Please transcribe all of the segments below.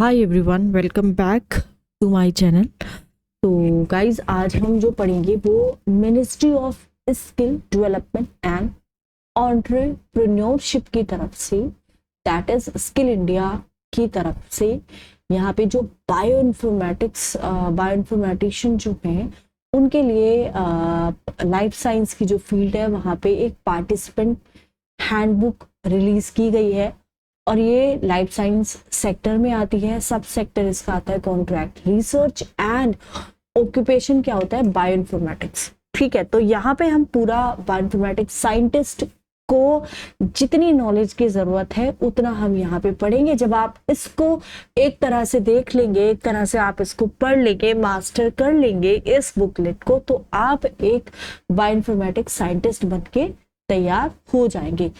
Hi everyone, welcome back to my channel. तो guys, आज हम जो पढ़ेंगे वो ministry of skill development and entrepreneurship की तरफ से, दैट इज स्किल इंडिया की तरफ से, यहाँ पे जो बायो इन्फॉर्मेटिशियन जो हैं उनके लिए लाइफ साइंस की जो फील्ड है वहाँ पे एक पार्टिसिपेंट हैंडबुक रिलीज की गई है। और ये लाइफ साइंस सेक्टर में आती है। सब सेक्टर इसका आता है कॉन्ट्रैक्ट रिसर्च एंड ऑक्यूपेशन क्या होता है बायोइन्फॉर्मेटिक्स। ठीक है, तो यहाँ पे हम पूरा बायोइन्फॉर्मेटिक्स साइंटिस्ट को जितनी नॉलेज की जरूरत है उतना हम यहाँ पे पढ़ेंगे। जब आप इसको एक तरह से देख लेंगे, एक तरह से आप इसको पढ़ लेंगे, मास्टर कर लेंगे इस बुकलेट को, तो आप एक बायोइन्फॉर्मेटिक्स साइंटिस्ट बन के तैयार हो जाएंगे।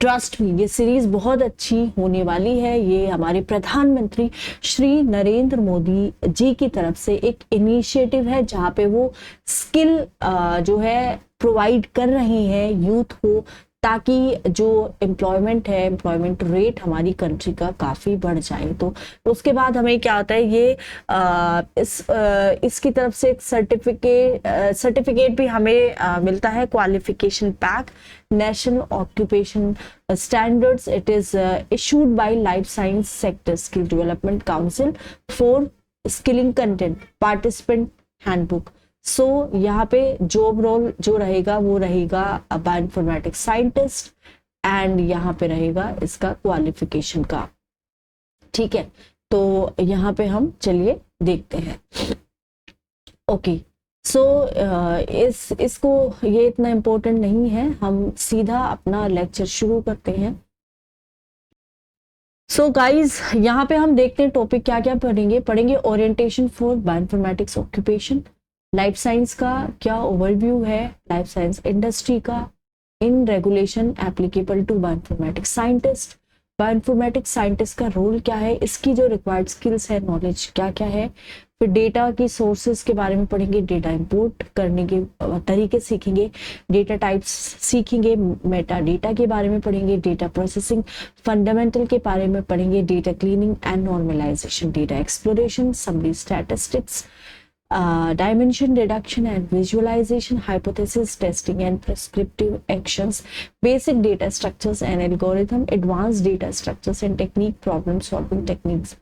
ट्रस्ट मी, ये सीरीज बहुत अच्छी होने वाली है। ये हमारे प्रधानमंत्री श्री नरेंद्र मोदी जी की तरफ से एक इनिशिएटिव है जहाँ पे वो स्किल जो है प्रोवाइड कर रही है यूथ को, ताकि जो एम्प्लॉयमेंट है, एम्प्लॉयमेंट रेट हमारी कंट्री का काफी बढ़ जाए। तो उसके बाद हमें क्या होता है, ये इसकी तरफ से एक सर्टिफिकेट भी हमें मिलता है, qualification pack, national occupation standards. It is issued by life science sector skill development council for skilling content participant handbook. So यहाँ पे जॉब रोल जो रहेगा वो रहेगा बायोइन्फॉर्मेटिक्स साइंटिस्ट, एंड यहाँ पे रहेगा इसका क्वालिफिकेशन का। ठीक है, तो यहाँ पे हम चलिए देखते हैं। ओके, सो इसको ये इतना इम्पोर्टेंट नहीं है, हम सीधा अपना लेक्चर शुरू करते हैं। सो गाइज, यहाँ पे हम देखते हैं टॉपिक क्या क्या पढ़ेंगे orientation for bioinformatics occupation, life science का क्या ओवरव्यू है, लाइफ साइंस इंडस्ट्री का, इन regulation applicable to bioinformatics scientist, bioinformatics scientist का रोल क्या है, इसकी जो रिक्वायर्ड स्किल्स है, नॉलेज क्या क्या है। फिर डेटा की सोर्सेज के बारे में पढ़ेंगे, डेटा इंपोर्ट करने के तरीके सीखेंगे, डेटा टाइप्स सीखेंगे, मेटा डेटा के बारे में पढ़ेंगे, डेटा प्रोसेसिंग फंडामेंटल के बारे में पढ़ेंगे, data cleaning and normalization, data exploration, summary statistics, dimension reduction and visualization, hypothesis testing and prescriptive actions, basic data structures and algorithm, advanced data structures and technique, problem solving techniques,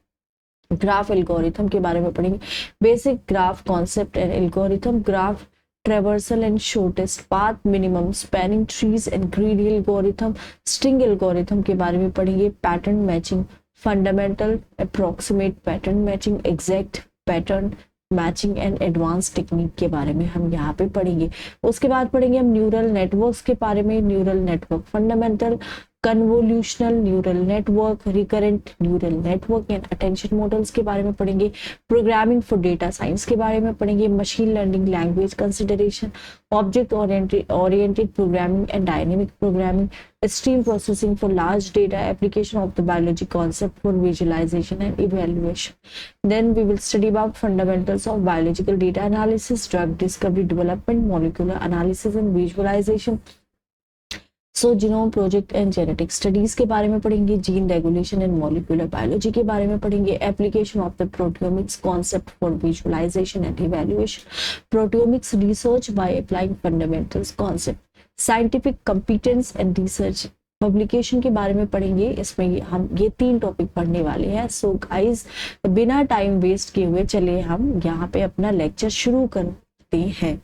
graph algorithm के बारे में पढ़ेंगे, basic graph concept and algorithm, graph traversal and shortest path, minimum spanning trees and greedy algorithm, string algorithm के बारे में पढ़ेंगे, pattern matching, fundamental approximate pattern matching, exact pattern matching and advance technique के बारे में हम यहाँ पे पढ़ेंगे। उसके बाद पढ़ेंगे हम न्यूरल नेटवर्क्स के बारे में, neural network fundamental, convolutional neural network, recurrent neural network and attention models के बारे में पढ़ेंगे, प्रोग्रामिंग फॉर डेटा साइंस के बारे में पढ़ेंगे, machine learning language consideration, object oriented programming and dynamic programming, stream processing for large data, application of the biology concept for visualization and evaluation. Then we will study about fundamentals of biological data analysis, drug discovery development, molecular analysis and visualization. So genome project and genetic studies के बारे में पढ़ेंगे, gene regulation and molecular biology के बारे में पढ़ेंगे, application of the proteomics concept for visualization and evaluation, proteomics research by applying fundamentals concept, scientific competence and research publication के बारे में पढ़ेंगे। इसमें हम ये 3 टॉपिक पढ़ने वाले हैं। सो गाइस, बिना टाइम वेस्ट किए हुए चलिए हम यहाँ पे अपना लेक्चर शुरू करते हैं।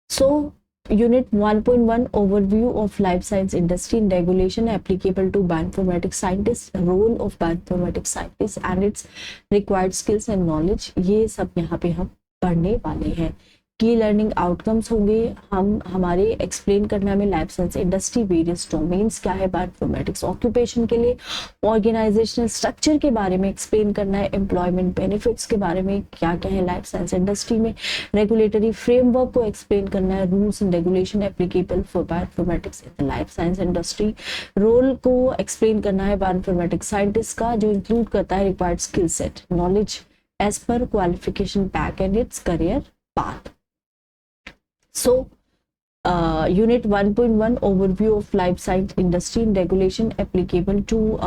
सो Unit 1.1 Overview of Life Science Industry and Regulation applicable to bioinformatics scientists, role of bioinformatics scientists and its required skills and knowledge, ये सब यहाँ पे हम पढ़ने वाले हैं। की लर्निंग आउटकम्स होंगे, हम हमारे एक्सप्लेन करना में life science industry, various domains क्या है बायोइन्फॉर्मेटिक्स ऑक्यूपेशन के लिए, ऑर्गेनाइजेशनल स्ट्रक्चर के बारे में एक्सप्लेन करना है, एम्प्लॉयमेंट बेनिफिट्स के बारे में क्या क्या है लाइफ साइंस इंडस्ट्री में, रेगुलेटरी फ्रेमवर्क को एक्सप्लेन करना है, rules and regulation applicable for bioinformatics in the life science industry, role को एक्सप्लेन करना है बायोइन्फॉर्मेटिक्स साइंटिस्ट का, जो इंक्लूड करता है required skill set, knowledge as per qualification pack and its career path. So, Unit 1.1 Overview of Life Science Industry and Regulation applicable to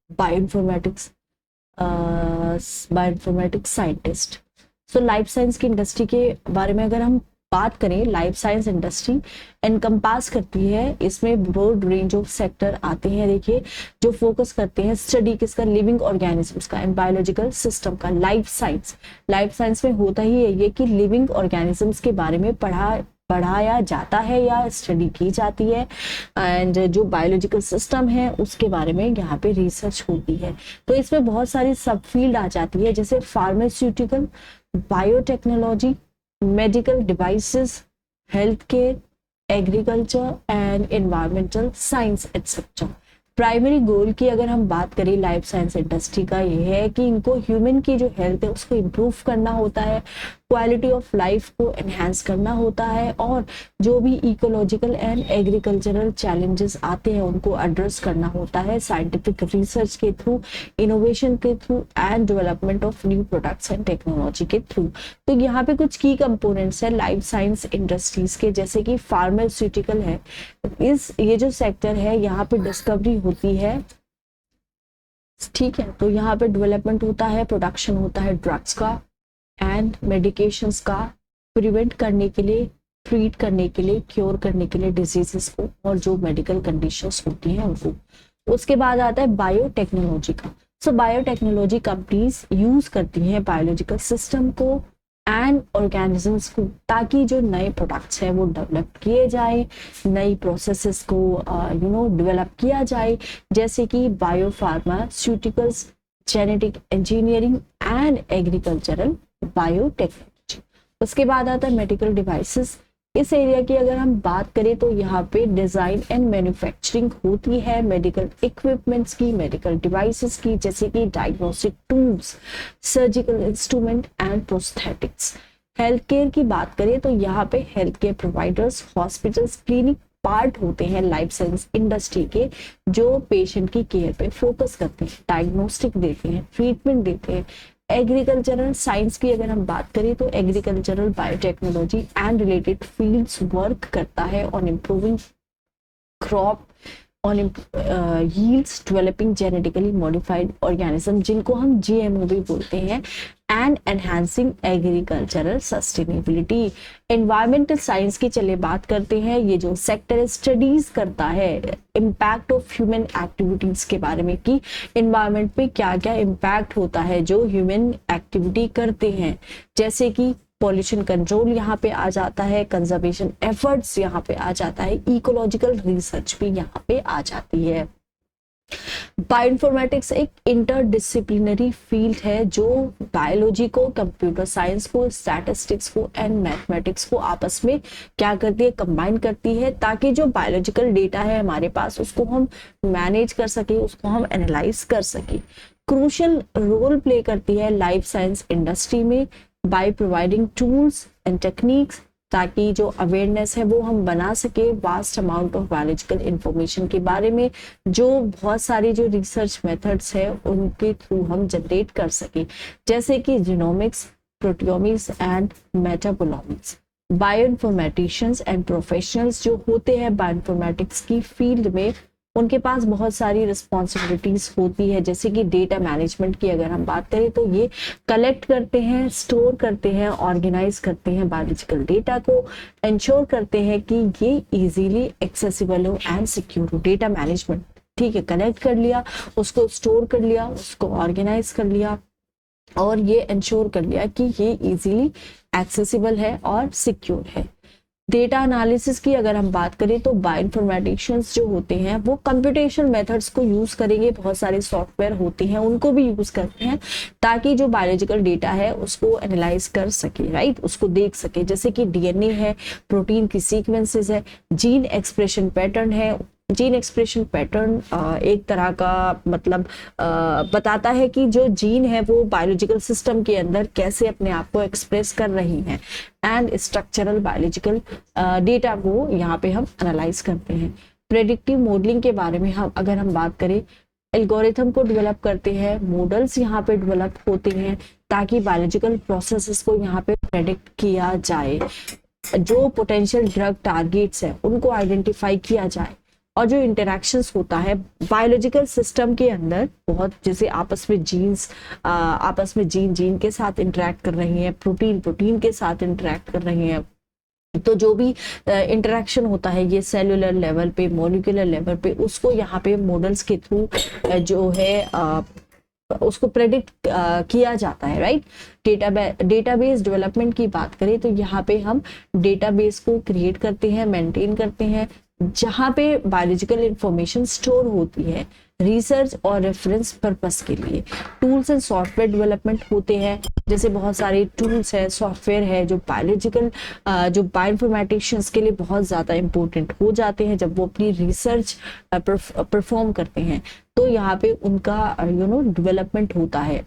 bioinformatics bioinformatics scientist. So life science की industry के बारे में अगर हम बात करें, लाइफ साइंस इंडस्ट्री एनकम्पास करती है, इसमें ब्रॉड रेंज ऑफ सेक्टर आते हैं। देखिए, जो फोकस करते हैं स्टडी किसका, लिविंग ऑर्गेनिजम्स का एंड बायोलॉजिकल सिस्टम का। लाइफ साइंस में होता ही है ये कि लिविंग ऑर्गेनिजम्स के बारे में पढ़ाया जाता है या स्टडी की जाती है, एंड जो बायोलॉजिकल सिस्टम है उसके बारे में यहाँ पे रिसर्च होती है। तो इसमें बहुत सारी सब फील्ड आ जाती है, जैसे pharmaceutical, biotechnology, medical devices, health care, agriculture and environmental science etcetera. Primary goal की अगर हम बात करें लाइफ साइंस इंडस्ट्री का, ये है कि इनको ह्यूमन की जो हेल्थ है उसको इम्प्रूव करना होता है, क्वालिटी ऑफ लाइफ को एनहांस करना होता है, और जो भी इकोलॉजिकल एंड एग्रीकल्चरल चैलेंजेस आते हैं उनको एड्रेस करना होता है साइंटिफिक रिसर्च के थ्रू, इनोवेशन के through and development of new products and technology के थ्रू। तो यहाँ पे कुछ की कंपोनेंट्स है लाइफ साइंस इंडस्ट्रीज के, जैसे कि फार्मास्यूटिकल है, ये जो सेक्टर है यहाँ पे डिस्कवरी होती है, ठीक है। तो यहाँ पे डेवलपमेंट होता है, प्रोडक्शन होता है ड्रग्स का एंड मेडिकेशंस का, प्रिवेंट करने के लिए, ट्रीट करने के लिए, क्योर करने के लिए डिजीजेस को और जो मेडिकल कंडीशंस होती हैं उनको। उसके बाद आता है बायोटेक्नोलॉजी का। सो बायोटेक्नोलॉजी कंपनीज यूज करती हैं बायोलॉजिकल सिस्टम को एंड ऑर्गेनिजम्स को, ताकि जो नए प्रोडक्ट्स हैं वो डेवलप किए जाए, नई प्रोसेसेस को डेवलप किया जाए, जैसे कि biopharmaceuticals, genetic engineering and agricultural biotechnology. उसके बाद आता है मेडिकल डिवाइसेस। इस एरिया की अगर हम बात करें तो यहाँ पे डिजाइन एंड मैन्युफैक्चरिंग होती है मेडिकल इक्विपमेंट्स की, मेडिकल डिवाइसेस की, जैसे कि diagnostic tools, surgical instrument and prosthetics. Health care की बात करें तो यहाँ पे health care providers, hospitals, clinic part होते हैं लाइफ साइंस इंडस्ट्री के, जो पेशेंट की केयर पे फोकस करते हैं, डायग्नोस्टिक देते हैं, ट्रीटमेंट देते हैं। एग्रीकल्चरल साइंस की अगर हम बात करें तो agricultural biotechnology and related fields work करता है on improving crop, on yields, developing genetically modified organism, जिनको हम जीएमओ भी बोलते हैं, and enhancing agricultural sustainability. Environmental science की चलिए बात करते हैं। ये जो सेक्टर स्टडीज करता है इम्पैक्ट ऑफ ह्यूमन एक्टिविटीज के बारे में, कि एनवायरमेंट पे क्या क्या इम्पैक्ट होता है जो ह्यूमन एक्टिविटी करते हैं, जैसे कि पॉल्यूशन कंट्रोल यहाँ पे आ जाता है, कंजर्वेशन एफर्ट्स यहाँ पे आ जाता है, इकोलॉजिकल रिसर्च भी यहाँ पे आ जाती है। बायोइन्फॉर्मेटिक्स एक इंटरडिसिप्लिनरी फील्ड है जो बायोलॉजी को, कंप्यूटर साइंस को, स्टैटिस्टिक्स को एंड मैथमेटिक्स को आपस में क्या करती है, कंबाइन करती है, ताकि जो बायोलॉजिकल डेटा है हमारे पास उसको हम मैनेज कर सके, उसको हम एनालाइज कर सके। क्रूशियल रोल प्ले करती है लाइफ साइंस इंडस्ट्री में by providing tools and techniques, ताकि जो अवेयरनेस है वो हम बना सके vast amount of biological information के बारे में, जो बहुत सारी जो रिसर्च मेथड्स है उनके थ्रू हम जनरेट कर सके, जैसे कि genomics, proteomics and metabolomics. Bioinformaticians and professionals जो होते हैं बायोइन्फॉर्मेटिक्स की फील्ड में, उनके पास बहुत सारी रिस्पॉन्सिबिलिटीज होती है, जैसे कि डेटा मैनेजमेंट की अगर हम बात करें तो ये कलेक्ट करते हैं, स्टोर करते हैं, ऑर्गेनाइज करते हैं बायोलॉजिकल डेटा को, इंश्योर करते हैं कि ये इजीली एक्सेसिबल हो एंड सिक्योर हो। डेटा मैनेजमेंट, ठीक है, कलेक्ट कर लिया, उसको स्टोर कर लिया, उसको ऑर्गेनाइज कर लिया और ये इंश्योर कर लिया कि ये इजीली एक्सेसिबल है और सिक्योर है। डेटा एनालिसिस की अगर हम बात करें तो बायोइन्फॉर्मेटिशियंस जो होते हैं वो कंप्यूटेशनल मेथड्स को यूज करेंगे, बहुत सारे सॉफ्टवेयर होते हैं उनको भी यूज करते हैं, ताकि जो बायोलॉजिकल डेटा है उसको एनालाइज कर सके, राइट, उसको देख सके, जैसे कि डीएनए है, प्रोटीन की सीक्वेंसेस है, जीन एक्सप्रेशन पैटर्न है। जीन एक्सप्रेशन पैटर्न एक तरह का मतलब बताता है कि जो जीन है वो बायोलॉजिकल सिस्टम के अंदर कैसे अपने आप को एक्सप्रेस कर रही हैं, एंड स्ट्रक्चरल बायोलॉजिकल डेटा को यहाँ पे हम एनालाइज करते हैं। प्रेडिक्टिव मॉडलिंग के बारे में हम अगर हम बात करें, एल्गोरिथम को डेवलप करते हैं, मॉडल्स यहाँ पे डेवलप होते हैं, ताकि बायोलॉजिकल प्रोसेसेस को यहाँ पे प्रेडिक्ट किया जाए, जो पोटेंशियल ड्रग टारगेट्स है उनको आइडेंटिफाई किया जाए, और जो इंटरेक्शंस होता है बायोलॉजिकल सिस्टम के अंदर, बहुत जैसे आपस में जीन के साथ इंटरेक्ट कर रही हैं, प्रोटीन के साथ इंटरेक्ट कर रही हैं, तो जो भी इंटरेक्शन होता है ये सेलुलर लेवल पे, मॉलिक्यूलर लेवल पे, उसको यहाँ पे मॉडल्स के थ्रू जो है उसको प्रेडिक्ट किया जाता है, राइट। डेटाबेस डेवलपमेंट की बात करें तो यहाँ पे हम डेटाबेस को क्रिएट करते हैं, मेंटेन करते हैं, जहाँ पे बायोलॉजिकल इंफॉर्मेशन स्टोर होती है रिसर्च और रेफरेंस पर्पस के लिए। टूल्स एंड सॉफ्टवेयर डेवलपमेंट होते हैं, जैसे बहुत सारे टूल्स है, सॉफ्टवेयर है जो बायोइन्फॉर्मेटिशियंस के लिए बहुत ज़्यादा इंपॉर्टेंट हो जाते हैं जब वो अपनी रिसर्च परफॉर्म करते हैं, तो यहाँ पे उनका डेवलपमेंट होता है।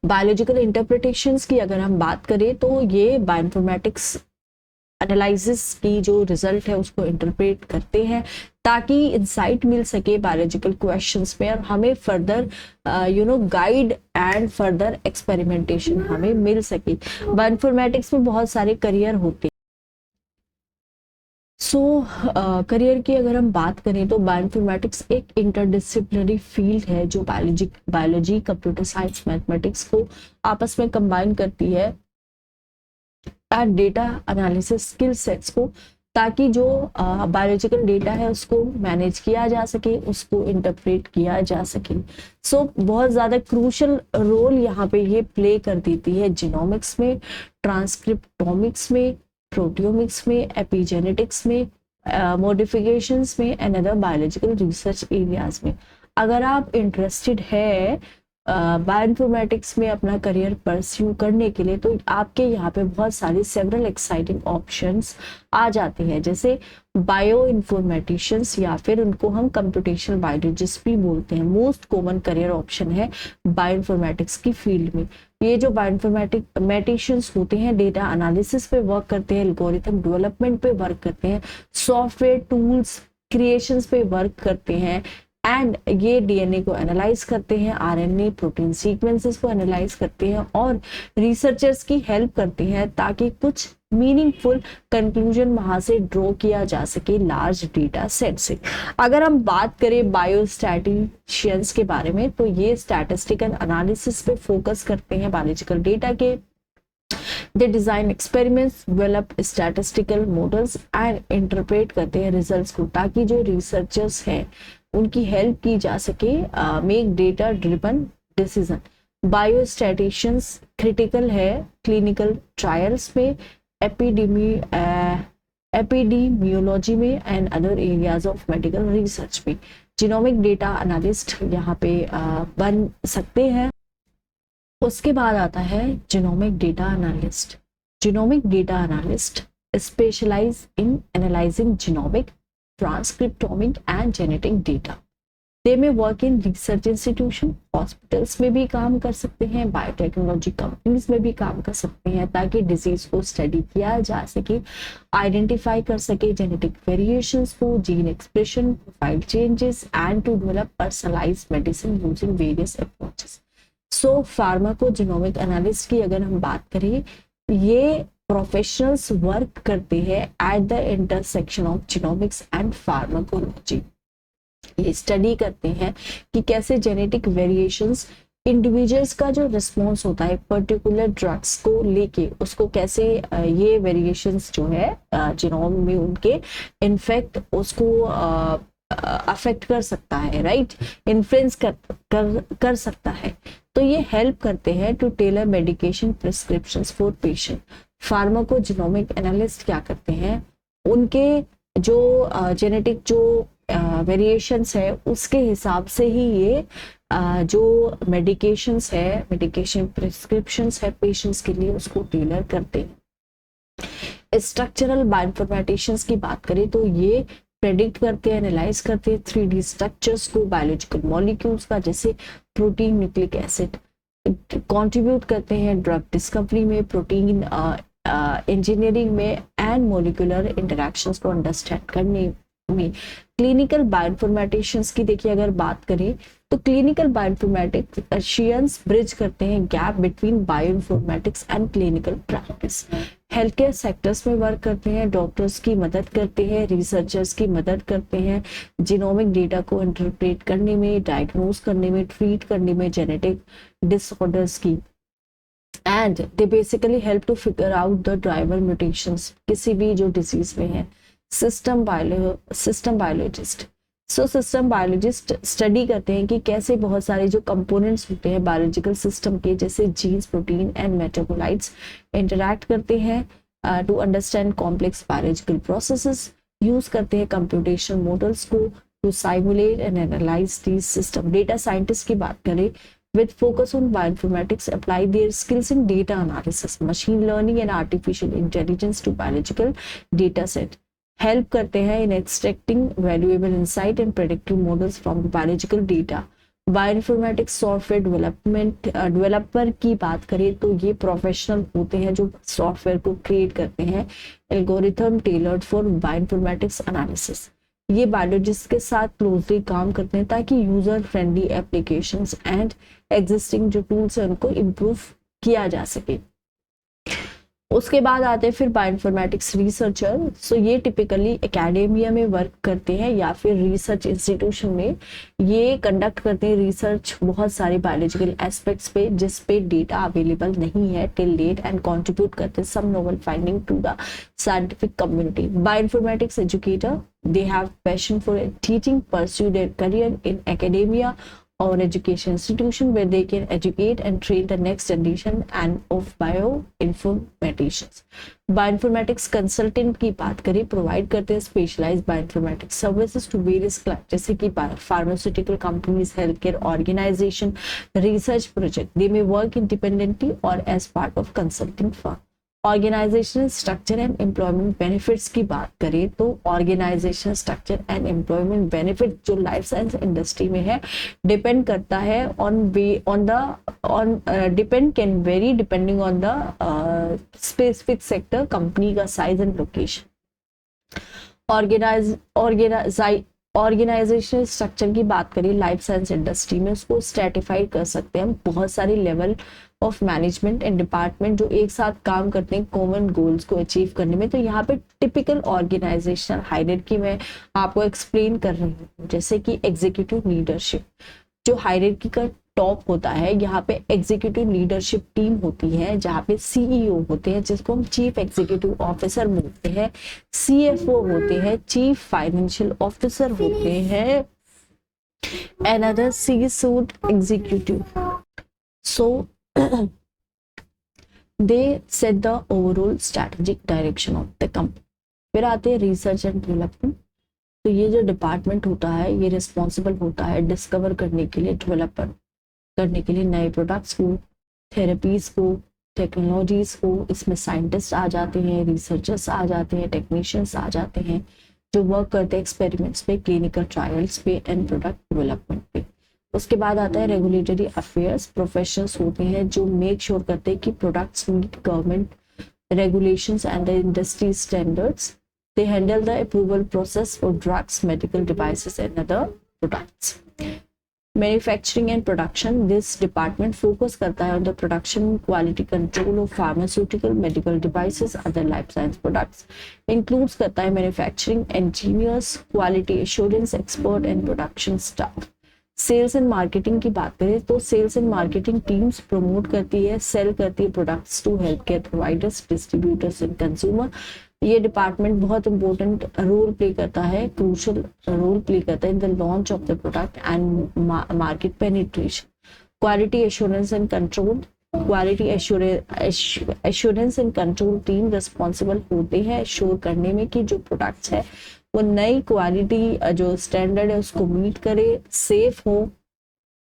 बायोलॉजिकल इंटरप्रिटेशंस की अगर हम बात करें तो ये बायोइन्फॉर्मेटिक्स एनालिसिस की जो रिजल्ट है उसको इंटरप्रेट करते हैं ताकि इंसाइट मिल सके बायोलॉजिकल क्वेश्चंस में, और हमें further guide and further experimentation हमें मिल सके। बायोइन्फॉर्मेटिक्स में बहुत सारे करियर होते हैं। करियर की अगर हम बात करें तो बायोइन्फॉर्मेटिक्स एक इंटरडिसिप्लिनरी फील्ड है जो बायोलॉजी, कंप्यूटर साइंस, मैथमेटिक्स को आपस में कंबाइन करती है and data analysis skill sets को, ताकि जो बायोलॉजिकल डेटा है उसको मैनेज किया जा सके, उसको इंटरप्रेट किया जा सके। बहुत ज़्यादा क्रूशल रोल यहाँ पे ये प्ले कर देती है जीनोमिक्स में, ट्रांसक्रिप्टोमिक्स में, प्रोटियोमिक्स में, एपिजेनेटिक्स में, मॉडिफिकेशंस में and other biological research areas में। अगर आप इंटरेस्टेड है बायोइन्फॉर्मेटिक्स में अपना करियर परस्यू करने के लिए, तो आपके यहाँ पे बहुत सारे सेवरल एक्साइटिंग ऑप्शंस आ जाते हैं, जैसे बायो इन्फॉर्मेटिशियंस या फिर उनको हम कंप्यूटेशनल बायोलॉजिस्ट भी बोलते हैं। मोस्ट कॉमन करियर ऑप्शन है बायोइन्फॉर्मेटिक्स की फील्ड में। ये जो बायोइन्फॉर्मेटिशियंस होते हैं डेटा एनालिसिस पे वर्क करते हैं, एल्गोरिथम डेवलपमेंट पे वर्क करते हैं, सॉफ्टवेयर टूल्स क्रिएशंस पे वर्क करते हैं, एंड ये डीएनए को एनालाइज करते हैं, आरएनए प्रोटीन सीक्वेंसेस को एनालाइज करते हैं और रिसर्चर्स की हेल्प करते हैं ताकि कुछ मीनिंगफुल कंक्लूजन वहां से ड्रॉ किया जा सके लार्ज डेटा सेट से। अगर हम बात करें बायोस्टैटिशियंस के बारे में तो ये स्टैटिस्टिकल एनालिसिस पे फोकस करते हैं बायोलॉजिकल डेटा के। They design experiments, develop statistical models and interpret करते हैं रिजल्ट्स को, ताकि जो रिसर्चर्स हैं उनकी हेल्प की जा सके make data driven decision. Biostatisticians critical है क्लिनिकल ट्रायल्स में, एपिडेमियोलॉजी में and other areas of medical research में। जीनोमिक डेटा एनालिस्ट यहाँ पे बन सकते हैं। उसके बाद आता है genomic data analyst. Genomic data analyst specialise in analysing genomic, transcriptomic and genetic data. They में work in research institution, hospitals में भी काम कर सकते हैं, बायोटेक्नोलॉजी कंपनीज में भी काम कर सकते हैं, ताकि डिजीज को स्टडी किया जा सके, आइडेंटिफाई कर सके जेनेटिक वेरिएशंस को, gene expression, profile changes and to develop personalised medicine using various approaches. Pharmacogenomic analyst की अगर हम बात करें, ये प्रोफेशनल्स वर्क करते हैं at the intersection of genomics and pharmacology. ये स्टडी करते हैं कि कैसे जेनेटिक वेरिएशंस इंडिविजुअल्स का जो रिस्पॉन्स होता है पर्टिकुलर ड्रग्स को लेके, उसको कैसे ये वेरिएशंस जो है जीनोम में उनके इनफेक्ट उसको अफेक्ट कर सकता है, राइट, इन्फ्लुएंस कर सकता है। तो ये हेल्प करते हैं to tailor medication prescriptions for patient. Pharmacogenomic analyst क्या करते हैं, उनके जो जेनेटिक जो वेरिएशंस है उसके हिसाब से ही ये जो मेडिकेशंस है, मेडिकेशन प्रिस्क्रिप्शंस है पेशेंट्स के लिए, उसको टेलर करते हैं। स्ट्रक्चरल बायोइन्फॉर्मेटिशियंस की बात करें तो ये प्रेडिक्ट करते हैं, एनालाइज करते हैं 3D स्ट्रक्चर्स को, बायोलॉजिकल मॉलिक्यूल्स का, जैसे प्रोटीन, न्यूक्लिक एसिड, कंट्रीब्यूट करते हैं ड्रग डिस्कवरी में, प्रोटीन इंजीनियरिंग में एंड मॉलिक्यूलर इंटरैक्शंस को अंडरस्टैंड करने में। क्लिनिकल बायोइन्फॉर्मेटिशियंस की देखिए अगर बात करें तो क्लिनिकल बायोइन्फॉर्मेटिक्स ब्रिज करते हैं gap between bioinformatics and clinical practice. Health care sectors में वर्क करते हैं, डॉक्टर्स की मदद करते हैं, रिसर्चर्स की मदद करते हैं जीनोमिक डेटा को इंटरप्रेट करने में, डायग्नोज करने में, ट्रीट करने में जेनेटिक डिसऑर्डर्स की, and they basically help to figure out the driver mutations किसी भी जो डिजीज में है। System biologist system biologist study करते हैं कि कैसे बहुत सारे जो कंपोनेंट्स होते हैं बायोलॉजिकल सिस्टम के, जैसे genes, protein and metabolites interact करते हैं to understand complex biological processes. Use करते हैं कंप्यूटेशनल मॉडल्स को to simulate and analyse these system. Data scientist की बात करें, with focus on bioinformatics, apply their skills in data analysis, machine learning and artificial intelligence to biological data set. Help करते हैं in extracting valuable insight and predictive models from the biological data. Bioinformatics software developer की बात करें तो ये professional होते हैं जो सॉफ्टवेयर को क्रिएट करते हैं algorithm tailored for bioinformatics analysis. ये बायोलॉजिस्ट के साथ क्लोजली काम करते हैं ताकि user friendly applications and existing जो टूल्स हैं उनको इम्प्रूव किया जा सके। उसके बाद आते हैं फिर बायोइन्फॉर्मेटिक्स रिसर्चर। सो ये टिपिकली एकेडेमिया में वर्क करते हैं या फिर रिसर्च इंस्टीट्यूशन में ये कंडक्ट करते हैं रिसर्च बहुत सारे बायोलॉजिकल एस्पेक्ट्स पे जिस पे डेटा अवेलेबल नहीं है टिल डेट, एंड कंट्रीब्यूट करते हैं some novel finding to the scientific community. Bioinformatics educator, they have passion for teaching, pursue their career in academia or education institution where they can educate and train the next generation and of bioinformaticians. Bioinformatics consultant की बात करें, provide करते हैं specialised bioinformatics services to various client, जैसे कि pharmaceutical companies, health care organisation, research project. They may work independently और as part of consulting firm. Organisational structure and employment benefits की बात करें तो organisational structure and employment benefit जो life science industry में है डिपेंड करता है depend can vary depending on the specific sector, company का size and location. Organisational structure की बात करें लाइफ साइंस इंडस्ट्री में उसको स्ट्रेटिफाइड कर सकते हैं हम, बहुत सारे level of management and department जो एक साथ काम करते हैं कॉमन गोल्स को अचीव करने में। तो यहाँ पे टिपिकल ऑर्गेनाइजेशनल हायरार्की में आपको एक्सप्लेन कर रही हूँ, जैसे कि एग्जीक्यूटिव लीडरशिप जो हायरार्की का टॉप होता है, यहाँ पे एग्जीक्यूटिव लीडरशिप टीम होती है जहाँ पे सीईओ होते हैं जिसको हम चीफ एग्जीक्यूटिव ऑफिसर बोलते हैं, सीएफओ होते हैं, चीफ फाइनेंशियल ऑफिसर होते हैं, and other C-suite executive. So they set the overall strategic direction of the company. फिर आते हैं रिसर्च एंड डेवलपमेंट। तो ये जो डिपार्टमेंट होता है ये रिस्पॉन्सिबल होता है डिस्कवर करने के लिए, डेवलप करने के लिए नए प्रोडक्ट्स को, थेरेपीज को, टेक्नोलॉजीज को। इसमें साइंटिस्ट आ जाते हैं, रिसर्चर्स आ जाते हैं, टेक्नीशियंस आ जाते हैं जो वर्क करते हैं एक्सपेरिमेंट्स पे, क्लिनिकल ट्रायल्स पे एंड प्रोडक्ट डेवलपमेंट पे। उसके बाद आता है रेगुलेटरी अफेयर्स। प्रोफेशनल्स होते हैं जो मेक श्योर करते हैं कि products meet government regulations and the industry standards. They handle the approval process for drugs, medical devices and other products. Manufacturing and production. This department focus करता है on the production quality control of pharmaceutical, medical devices, other life science products. Includes करता है manufacturing engineers, quality assurance expert and production staff. Sales and marketing की बात करें तो sales and marketing teams promote करती है, सेल करती है products to health care providers, distributors and consumer. ये डिपार्टमेंट बहुत इंपॉर्टेंट रोल प्ले करता है, क्रूशल रोल प्ले करता है in the launch of the product and market penetration. Quality assurance and control. Quality assurance and control team responsible होते हैं assure करने में कि जो प्रोडक्ट्स है वो नई क्वालिटी जो स्टैंडर्ड है उसको मीट करे, सेफ हो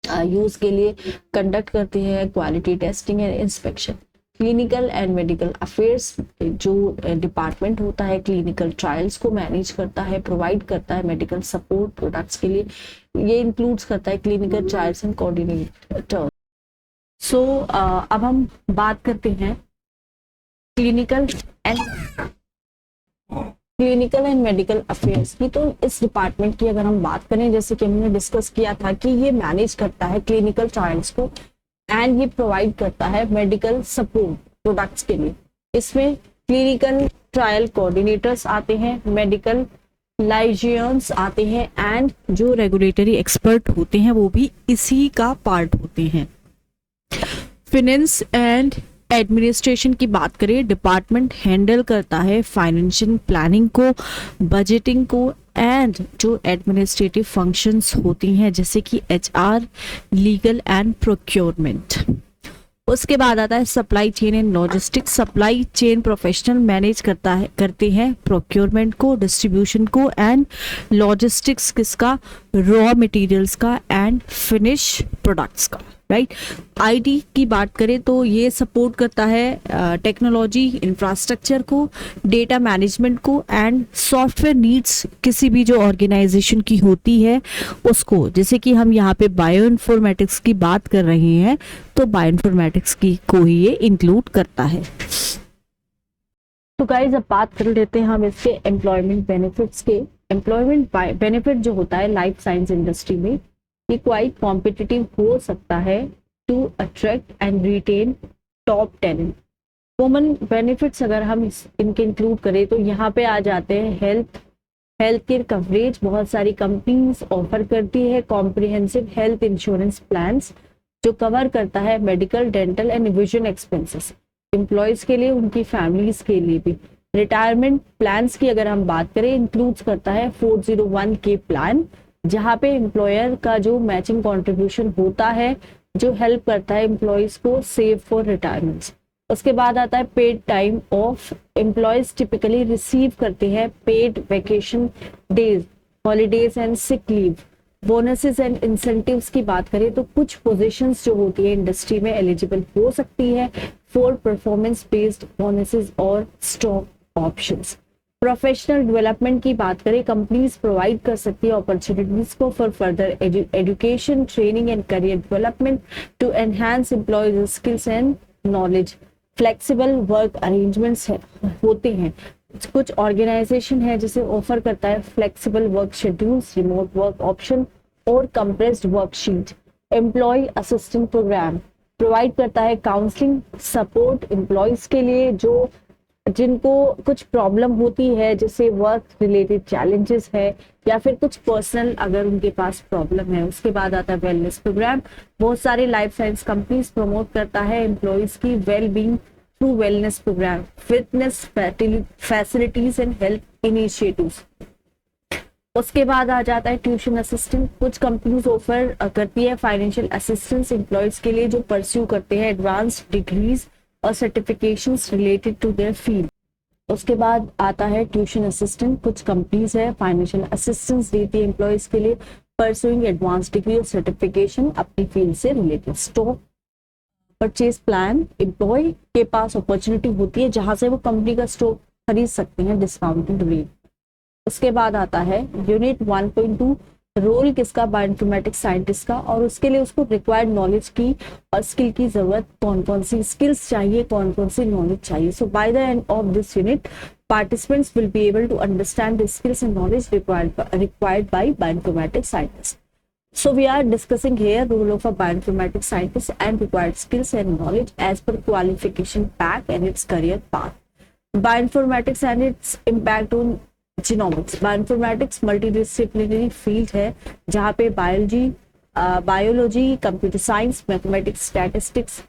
यूज के लिए, कंडक्ट करते हैं quality testing and inspection. Clinical and medical affairs जो डिपार्टमेंट होता है क्लिनिकल ट्रायल्स को मैनेज करता है, प्रोवाइड करता है मेडिकल सपोर्ट प्रोडक्ट्स के लिए। ये इंक्लूड्स करता है क्लिनिकल ट्रायल्स एंड कोऑर्डिनेटर। सो अब हम बात करते हैं clinical and clinical and medical affairs की। तो इस डिपार्टमेंट की अगर हम बात करें, जैसे कि हमने डिस्कस किया था कि ये मैनेज करता है क्लिनिकल ट्रायल्स को एंड ये प्रोवाइड करता है मेडिकल सपोर्ट प्रोडक्ट्स के लिए। इसमें क्लिनिकल ट्रायल कोऑर्डिनेटर्स आते हैं, मेडिकल लाइजियंस आते हैं एंड जो रेगुलेटरी एक्सपर्ट होते हैं वो भी इसी का पार्ट होते हैं। फिनेंस एंड एडमिनिस्ट्रेशन की बात करें, डिपार्टमेंट हैंडल करता है फाइनेंशियल प्लानिंग को, बजटिंग को एंड जो एडमिनिस्ट्रेटिव फंक्शंस होती हैं जैसे कि एचआर, लीगल एंड प्रोक्योरमेंट। उसके बाद आता है supply chain and logistics. Supply chain professional manage करते हैं प्रोक्योरमेंट को, डिस्ट्रीब्यूशन को एंड लॉजिस्टिक्स किसका, रॉ मटेरियल्स का एंड फिनिश प्रोडक्ट्स का, राइट। आईटी की बात करें तो ये सपोर्ट करता है टेक्नोलॉजी इंफ्रास्ट्रक्चर को, डेटा मैनेजमेंट को एंड सॉफ्टवेयर नीड्स किसी भी जो ऑर्गेनाइजेशन की होती है उसको। जैसे कि हम यहाँ पे बायो इन्फॉर्मेटिक्स की बात कर रहे हैं तो बायो इन्फॉर्मेटिक्स की को ही ये इंक्लूड करता है। तो गाइस अब बात कर लेते हैं हम इसके एम्प्लॉयमेंट बेनिफिट्स के। एम्प्लॉयमेंट बेनिफिट जो होता है लाइफ साइंस इंडस्ट्री में, ये क्वाइट कॉम्पिटिटिव हो सकता है to attract and retain top talent. Common benefits अगर हम इनके इंक्लूड करें तो यहाँ पे आ जाते हैं हेल्थ केयर कवरेज। बहुत सारी कंपनीज ऑफर करती है कॉम्प्रिहेंसिव हेल्थ इंश्योरेंस प्लान्स जो कवर करता है medical, dental and vision expenses employees के लिए, उनकी फैमिलीज के लिए भी। रिटायरमेंट प्लान्स की अगर हम बात करें, इंक्लूड्स करता है 401k प्लान जहाँ पे एम्प्लॉयर का जो मैचिंग कंट्रीब्यूशन होता है जो हेल्प करता है एम्प्लॉयज को सेव फॉर रिटायरमेंट। उसके बाद आता है paid time of. Employees typically receive करते हैं paid vacation days, holidays and sick leave. Bonuses and incentives की बात करें तो कुछ पोजीशंस जो होती है इंडस्ट्री में एलिजिबल हो सकती है फॉर परफॉर्मेंस बेस्ड बोनसेस और स्टॉक ऑप्शंस। प्रोफेशनल डेवलपमेंट की बात करें, कंपनीज प्रोवाइड कर सकती है अपॉर्चुनिटीज को for further education, training and career development to enhance employees skills and knowledge. Flexible work arrangements होते हैं। कुछ ऑर्गेनाइजेशन है जिसे ऑफर करता है flexible work schedules, remote work option और compressed worksheet. Employ assistant programme provide करता है काउंसलिंग सपोर्ट एम्प्लॉयज के लिए जो जिनको कुछ प्रॉब्लम होती है, जैसे वर्क रिलेटेड चैलेंजेस है या फिर कुछ पर्सनल अगर उनके पास प्रॉब्लम है। उसके बाद आता है वेलनेस प्रोग्राम। बहुत सारे लाइफ साइंस कंपनीज प्रमोट करता है एम्प्लॉयज की well being through wellness program, fitness facilities and health initiatives. उसके बाद आ जाता है ट्यूशन असिस्टेंट। कुछ कंपनीज ऑफर करती है फाइनेंशियल असिस्टेंस एम्प्लॉयज के लिए जो परस्यू करते हैं एडवांस डिग्रीज और certifications related to their field. उसके बाद आता है ट्यूशन असिस्टेंट। कुछ कंपनीज है फाइनेंशियल असिस्टेंस देती है एम्प्लॉयज के लिए परस्यूइंग एडवांस डिग्री और सर्टिफिकेशन अपनी फील्ड से related. Stock purchase plan, employee के पास अपॉर्चुनिटी होती है जहां से वो कंपनी का स्टॉक खरीद सकते हैं डिस्काउंटेड रेट। उसके बाद आता है यूनिट 1.2 रोल किसका, बायोइन्फॉर्मेटिक्स साइंटिस्ट का, और उसके लिए उसको रिक्वायर्ड नॉलेज की और स्किल की जरूरत, कौन कौन सी स्किल्स चाहिए, कौन कौन सी नॉलेज चाहिए। So by the end of this unit participants will be able to understand the skills and knowledge required by bioinformatics scientists. So we are discussing here role of a bioinformatics scientist and required skills and knowledge as per qualification pack and its career path. Bioinformatics and its impact on genomics. Bioinformatics multidisciplinary field है जहाँ पे biology, computer science, mathematics, statistics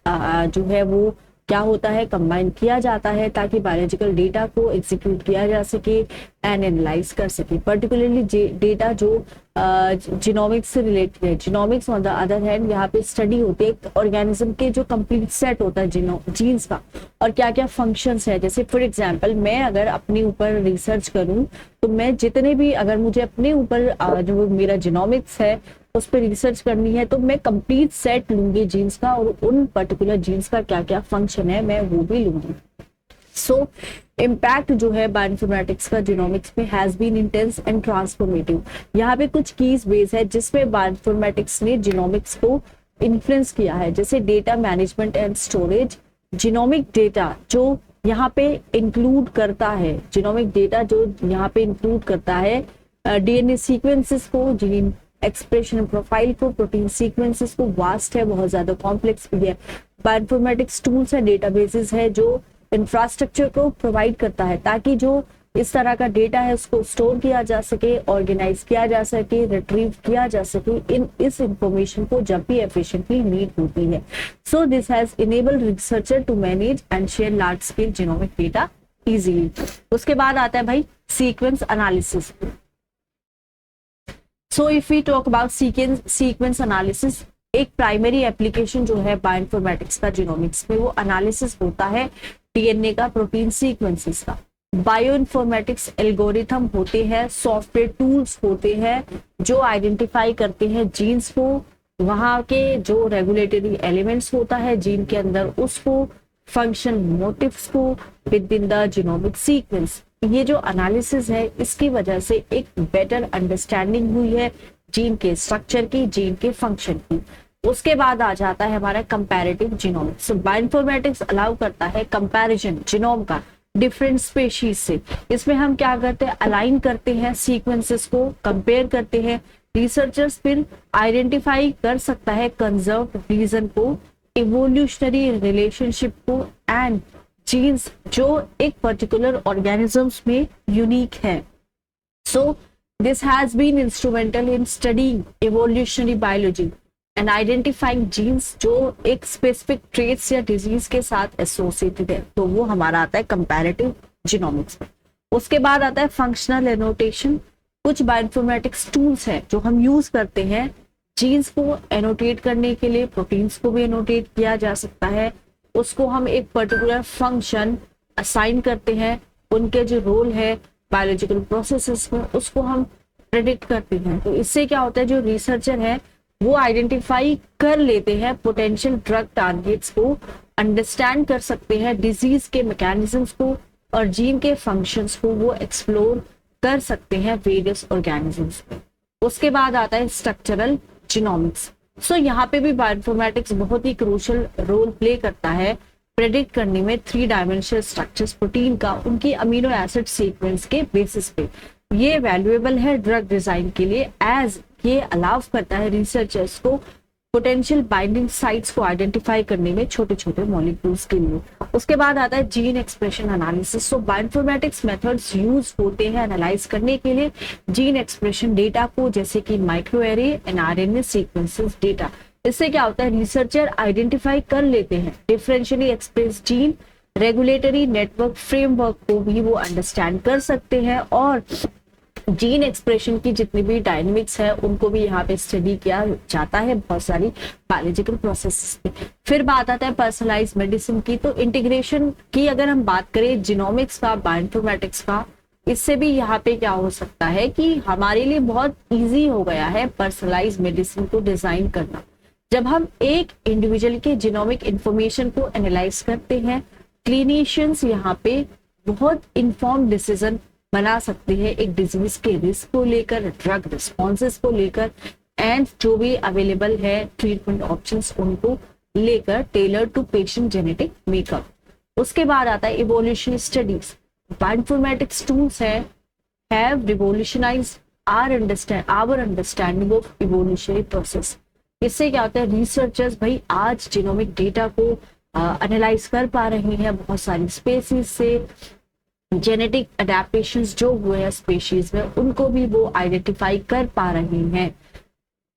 जो है वो क्या होता है combine किया जाता है ताकि बायोलॉजिकल डेटा को एग्जीक्यूट किया जा सके एंड एनालाइज कर सके। पर्टिकुलरली डेटा जो जीनोमिक्स से रिलेटेड है। Genomics on the other hand यहाँ पे स्टडी होती है ऑर्गेनिज्म के जो कंप्लीट सेट होता है जीन्स का और क्या क्या फंक्शंस है। जैसे फॉर एग्जांपल मैं अगर अपने ऊपर रिसर्च करूं तो मैं जितने भी अगर मुझे अपने ऊपर जो मेरा जीनोमिक्स है उस पर रिसर्च करनी है तो मैं कंप्लीट सेट लूंगी जीन्स का और उन पर्टिकुलर जीन्स का क्या क्या फंक्शन है मैं वो भी लूंगी। सो इम्पैक्ट जो है बायोइन्फॉर्मेटिक्स का जीनोमिक्स में has been intense and transformative. यहाँ पे कुछ कीज बेस है जिसमें बायोइन्फॉर्मेटिक्स ने जीनोमिक्स को इन्फ्लुएंस किया है, जैसे data management and storage. Genomic data जो यहाँ पे इंक्लूड करता है, जीनोमिक डेटा जो यहाँ पे इंक्लूड करता है डीएनए सीक्वेंसेस को, जीन एक्सप्रेशन प्रोफाइल को, प्रोटीन सीक्वेंसेस को, वास्ट है, बहुत ज्यादा कॉम्प्लेक्स भी है। बायोइन्फॉर्मेटिक्स टूल्स है, डेटाबेसेस है जो इंफ्रास्ट्रक्चर को प्रोवाइड करता है ताकि जो इस तरह का डेटा है उसको स्टोर किया जा सके, ऑर्गेनाइज किया जा सके, रिट्रीव किया जा सके इस इंफॉर्मेशन को जब भी एफिशिएंटली नीड होती है। So this has enabled researcher to manage and share large scale genomic data easily. उसके बाद आता है भाई sequence analysis. So if we talk about sequence analysis, एक प्राइमरी एप्लीकेशन जो है बायोइन्फॉर्मेटिक्स का जीनोमिक्स में, वो एनालिसिस होता है डीएनए का, प्रोटीन सीक्वेंसेस का। बायोइन्फॉर्मेटिक्स एल्गोरिथम होते हैं, सॉफ्टवेयर टूल्स होते हैं जो आइडेंटिफाई करते हैं जीन्स को, वहां के जो रेगुलेटरी एलिमेंट्स होता है जीन के अंदर उसको, फंक्शन मोटिव्स को with in the genomic sequence. ये जो एनालिसिस है इसकी वजह से एक बेटर अंडरस्टैंडिंग हुई है जीन के स्ट्रक्चर की, जीन के फंक्शन की। उसके बाद आ जाता है हमारा कंपैरेटिव जीनोमिक्स। बायोइन्फॉर्मेटिक्स अलाउ करता है कंपैरिजन जीनोम का डिफरेंट स्पेशीज से। इसमें हम क्या करते हैं, अलाइन करते हैं सीक्वेंसेस को, कंपेयर करते हैं। रिसर्चर्स फिर आइडेंटिफाई कर सकता है कंजर्व रीजन को, इवोल्यूशनरी रिलेशनशिप को एंड जीन्स जो एक पर्टिकुलर ऑर्गेनिजम्स में यूनिक है। So this has been instrumental in studying evolutionary biology and identifying genes जो एक स्पेसिफिक ट्रेट्स या डिजीज के साथ एसोसिएटेड है, तो वो हमारा आता है कंपैरेटिव जीनोमिक्स में। उसके बाद आता है फंक्शनल एनोटेशन। कुछ बायोइन्फॉर्मेटिक्स टूल्स हैं जो हम यूज करते हैं जीन्स को एनोटेट करने के लिए, प्रोटीन्स को भी एनोटेट किया जा सकता है, उसको हम एक पर्टिकुलर फंक्शन असाइन करते हैं, उनके जो रोल है बायोलॉजिकल प्रोसेसेस में उसको हम प्रेडिक्ट करते हैं। तो इससे क्या होता है, जो रिसर्चर है वो आइडेंटिफाई कर लेते हैं पोटेंशियल ड्रग टारगेट्स को, अंडरस्टैंड कर सकते हैं डिजीज के मैकेनिज्म्स को और जीन के फंक्शंस को वो एक्सप्लोर कर सकते हैं वेरियस ऑर्गेनिजम्स में। उसके बाद आता है स्ट्रक्चरल जीनोमिक्स। सो यहाँ पे भी बायोइन्फॉर्मेटिक्स बहुत ही क्रूशियल रोल प्ले करता है प्रेडिक्ट करने में 3 डायमेंशनल स्ट्रक्चर्स प्रोटीन का उनकी अमीनो एसिड सीक्वेंस के बेसिस पे। ये वैल्यूएबल है ड्रग डिजाइन के लिए, एज ये अलाउ करता है रिसर्चर्स को पोटेंशियल बाइंडिंग साइट्स को आइडेंटिफाई करने में छोटे छोटे मॉलिक्यूल्स के लिए। उसके बाद आता है जीन एक्सप्रेशन एनालिसिस। सो बायोइन्फॉर्मेटिक्स मेथड्स यूज होते हैं एनालाइज करने के लिए जीन एक्सप्रेशन डेटा को, जैसे कि microarray and RNA sequences data. इससे क्या होता है, रिसर्चर आइडेंटिफाई कर लेते हैं differentially express gene, regulatory network framework को भी वो अंडरस्टैंड कर सकते हैं और जीन एक्सप्रेशन की जितनी भी डायनेमिक्स है उनको भी यहाँ पे स्टडी किया जाता है बहुत सारी बायोलॉजिकल प्रोसेसेस पे। फिर बात आता है पर्सनलाइज मेडिसिन की। तो इंटीग्रेशन की अगर हम बात करें जीनोमिक्स का, बायोइन्फॉर्मेटिक्स का, इससे भी यहाँ पे क्या हो सकता है कि हमारे लिए बहुत इजी हो गया है पर्सनलाइज मेडिसिन को डिजाइन करना। जब हम एक इंडिविजुअल के जीनोमिक इंफॉर्मेशन को एनालाइज करते हैं, क्लिनिशियंस यहाँ पे बहुत इन्फॉर्म डिसीजन बना सकते हैं एक डिजीज के रिस्क को लेकर, ड्रग रिस्पॉन्सेस को लेकर एंड जो भी अवेलेबल है ट्रीटमेंट ऑप्शंस उनको लेकर, tailor to patient genetic makeup. उसके बाद आता है evolutionary studies. Bioinformatics tools have revolutionised our understanding of evolutionary process. इससे क्या होता है, रिसर्चर्स भाई आज जीनोमिक डेटा को एनालाइज कर पा रहे हैं बहुत सारी स्पेसीज से, जेनेटिक अडेप्टेशंस जो हुए हैं स्पीशीज में उनको भी वो आइडेंटिफाई कर पा रहे हैं।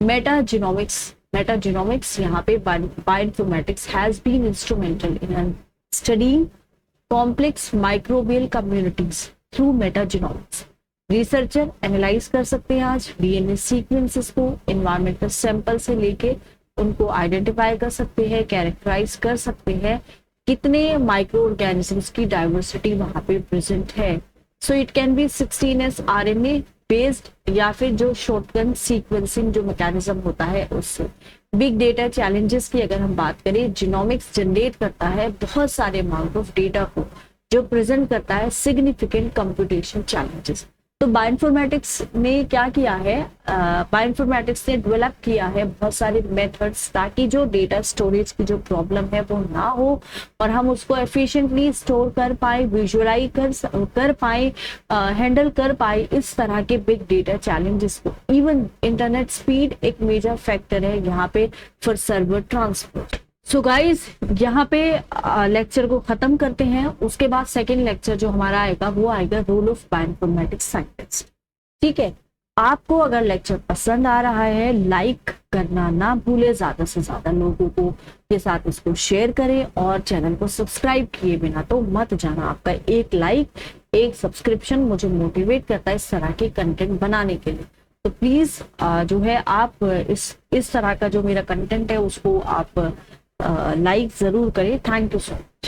मेटाजीनोमिक्स यहाँ पे bioinformatics has been instrumental in studying complex microbial communities through metagenomics. Researcher analyse कर सकते हैं आज डीएनए सीक्वेंसेस को, एनवायरमेंटल सैंपल से लेके उनको आइडेंटिफाई कर सकते हैं, कैरेक्टराइज कर सकते हैं कितने माइक्रो ऑर्गेनिजम्स की डाइवर्सिटी वहां पे प्रेजेंट है। So it can be 16S RNA based या फिर जो शॉर्टगन सीक्वेंसिंग जो मैकेनिज्म होता है उससे। बिग डेटा चैलेंजेस की अगर हम बात करें, जीनोमिक्स जनरेट करता है बहुत सारे अमाउंट ऑफ डेटा को जो प्रेजेंट करता है सिग्निफिकेंट कंप्यूटेशन चैलेंजेस। तो बायोइन्फॉर्मेटिक्स ने क्या किया है, बायोइन्फॉर्मेटिक्स ने डेवलप किया है बहुत सारे मेथड्स ताकि जो डेटा स्टोरेज की जो प्रॉब्लम है वो ना हो और हम उसको एफिशिएंटली स्टोर कर पाए, विजुअलाइज कर पाए, हैंडल कर पाए इस तरह के बिग डेटा चैलेंजेस को। इवन इंटरनेट स्पीड एक मेजर फैक्टर है यहाँ पे for server transport. So guys यहाँ पे लेक्चर को खत्म करते हैं। उसके बाद सेकेंड लेक्चर जो हमारा आएगा वो आएगा रोल ऑफ बायोइन्फॉर्मेटिक्स साइंटिस्ट। ठीक है, आपको अगर लेक्चर पसंद आ रहा है लाइक करना ना भूले, ज्यादा से ज्यादा लोगों को के साथ इसको शेयर करें और चैनल को सब्सक्राइब किए बिना तो मत जाना। आपका एक लाइक एक सब्सक्रिप्शन मुझे मोटिवेट करता है इस तरह के कंटेंट बनाने के लिए। तो प्लीज जो है आप इस तरह का जो मेरा कंटेंट है उसको आप लाइक जरूर करें। Thank you so much.